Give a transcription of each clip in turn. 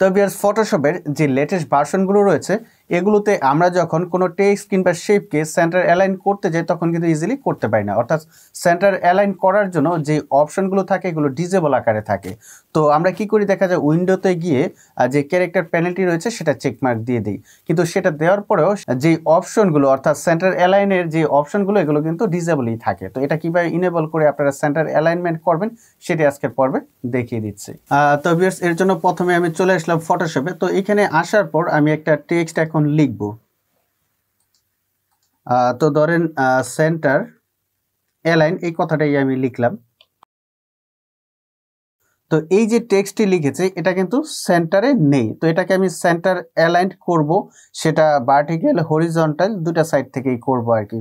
তো ভিউয়ার্স ফটোশপের যে লেটেস্ট ভার্সনগুলো রয়েছে এগুলোতে আমরা যখন কোনো টেক্সট কিংবা শেপকে সেন্টার অ্যালাইন করতে যাই তখন কিন্তু ইজিলি করতে পারি না, অর্থাৎ সেন্টার অ্যালাইন করার জন্য যে অপশনগুলো থাকে এগুলো ডিজেবল আকারে থাকে। তো আমরা কি করি, দেখা যায় উইন্ডোতে গিয়ে যে ক্যারেক্টার প্যানেলটি রয়েছে সেটা চেকমার্ক দিয়ে দিই, কিন্তু সেটা দেওয়ার পরেও যে অপশনগুলো অর্থাৎ সেন্টার অ্যালাইনের যে অপশনগুলো এগুলো কিন্তু ডিজেবলই থাকে। তো এটা কিভাবে ইনেবল করে আপনারা সেন্টার অ্যালাইনমেন্ট করবেন সেটি আজকের পর্বে দেখিয়ে দিচ্ছি। তো ভিউয়ার্স এর জন্য প্রথমে আমি চলে আসলাম ফটোশপে। তো এখানে আসার পর আমি একটা টেক্সট এখন লিখব। তো ধরেন সেন্টার অ্যালাইন এই কথাটাই আমি লিখলাম। তো এই যে টেক্সটটি লিখেছে এটা কিন্তু সেন্টারে নেই, তো এটাকে আমি সেন্টার অ্যালাইন করব, সেটা ভার্টিক্যাল হরিজন্টাল দুটা সাইড থেকেই করব আর কি।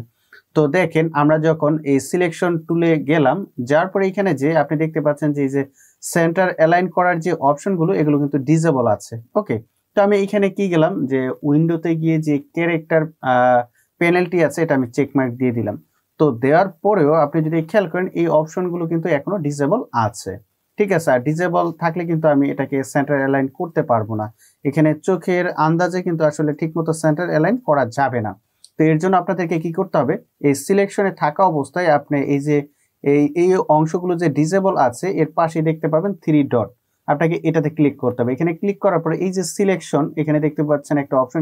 তো দেখেন আমরা যখন এই সিলেকশন টুলে গেলাম, যার পরে এখানে যে আপনি দেখতে পাচ্ছেন যে এই যে সেন্টার অ্যালাইন করার যে অপশনগুলো এগুলো কিন্তু ডিসেবল আছে। ওকে, তো আমি এখানে কি গেলাম যে উইন্ডোতে গিয়ে যে ক্যারেক্টার পেনাল্টি আছে এটা আমি চেকমার্ক দিয়ে দিলাম। তো দেওয়ার পরেও আপনি যদি খেয়াল করেন এই অপশনগুলো কিন্তু এখনো ডিসেবল আছে, ঠিক আছে। আর ডিসেবল থাকলে কিন্তু আমি এটাকে সেন্টার অ্যালাইন করতে পারবো না, এখানে চোখের আন্দাজে কিন্তু আসলে ঠিকমতো সেন্টার অ্যালাইন করা যাবে না। তো এর জন্য আপনাদেরকে কি করতে হবে, এই সিলেকশনে থাকা অবস্থায় আপনি এই যে এই অংশগুলো যে ডিসেবল আছে এর পাশে দেখতে পাবেন 3 ডট, আপনাকে এটাতে ক্লিক করতে হবে। এখানে ক্লিক করার পরে এই যে সিলেকশন এখানে দেখতে পাচ্ছেন একটা অপশন,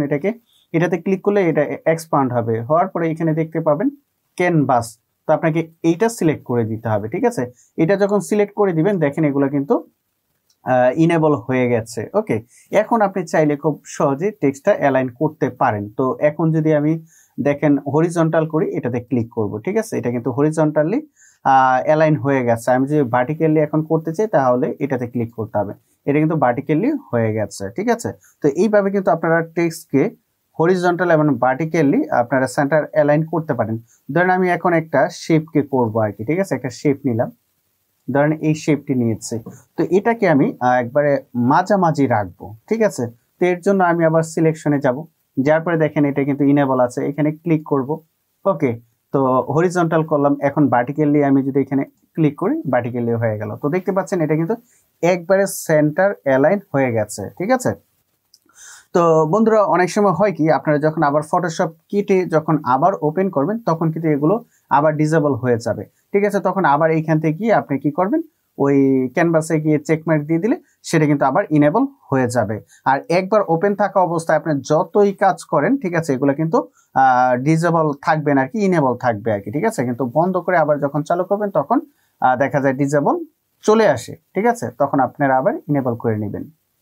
এটাতে ক্লিক করলে এটা এক্সপান্ড হবে, হওয়ার পরে এখানে দেখতে পাবেন ক্যানভাস। তো আপনাকে এইটা সিলেক্ট করে দিতে হবে, ঠিক আছে। এটা যখন সিলেক্ট করে দিবেন দেখেন এগুলো কিন্তু ইনেবল হয়ে গেছে। ওকে, এখন আপনি চাইলে খুব সহজে টেক্সটটা অ্যালাইন করতে পারেন। তো এখন যদি আমি দেখেন হরিজন্টাল করি, এটাতে ক্লিক করব, ঠিক আছে। এটা কিন্তু হরিজন্টালি অ্যালাইন হয়ে গেছে। আমি যদি ভার্টিক্যালি এখন করতে চাই তাহলে এটাতে ক্লিক করতে হবে, এটা কিন্তু ভার্টিক্যালি হয়ে গেছে, ঠিক আছে। তো এইভাবে কিন্তু আপনারা টেক্সটকে হরিজন্টাল এবং ভার্টিক্যালি আপনারা সেন্টার অ্যালাইন করতে পারেন। ধরেন আমি এখন একটা শেপকে করব আর কি, ঠিক আছে। একটা শেপ নিলাম, ধরেন এই শেপটি নিয়েছে, তো এটাকে আমি একবারে মাঝামাঝি রাখবো, ঠিক আছে। তো এর জন্য আমি আবার সিলেকশনে যাব, যার পরে দেখেন এটা কিন্তু ইনেবল আছে, এখানে ক্লিক করব। ওকে, তো হরিজন্টাল করলাম, এখন ভার্টিক্যালি আমি যদি এখানে ক্লিক করি ভার্টিক্যালি হয়ে গেল। তো দেখতে পাচ্ছেন এটা কিন্তু একবারে সেন্টার অ্যালাইন হয়ে গেছে, ঠিক আছে। তো বন্ধুরা অনেক সময় হয় কি, আপনারা যখন আবার ফটোশপ কিটে যখন আবার ওপেন করবেন তখন কিন্তু এগুলো আবার ডিসেবল হয়ে যাবে, ঠিক আছে। তখন আবার এইখান থেকে গিয়ে আপনি কি করবেন, ওই ক্যানভাসে গিয়ে চেকমার্ক দিয়ে দিলে সেটা কিন্তু আবার ইনেবল হয়ে যাবে। আর একবার ওপেন থাকা অবস্থায় আপনি যতই কাজ করেন, ঠিক আছে, এগুলো কিন্তু ডিসেবল থাকবে না আর কি, ইনেবল থাকবে আর কি, ঠিক আছে। কিন্তু বন্ধ করে আবার যখন চালু করবেন তখন দেখা যায় ডিসেবল চলে আসে, ঠিক আছে। তখন আপনারা আবার ইনেবল করে নেবেন।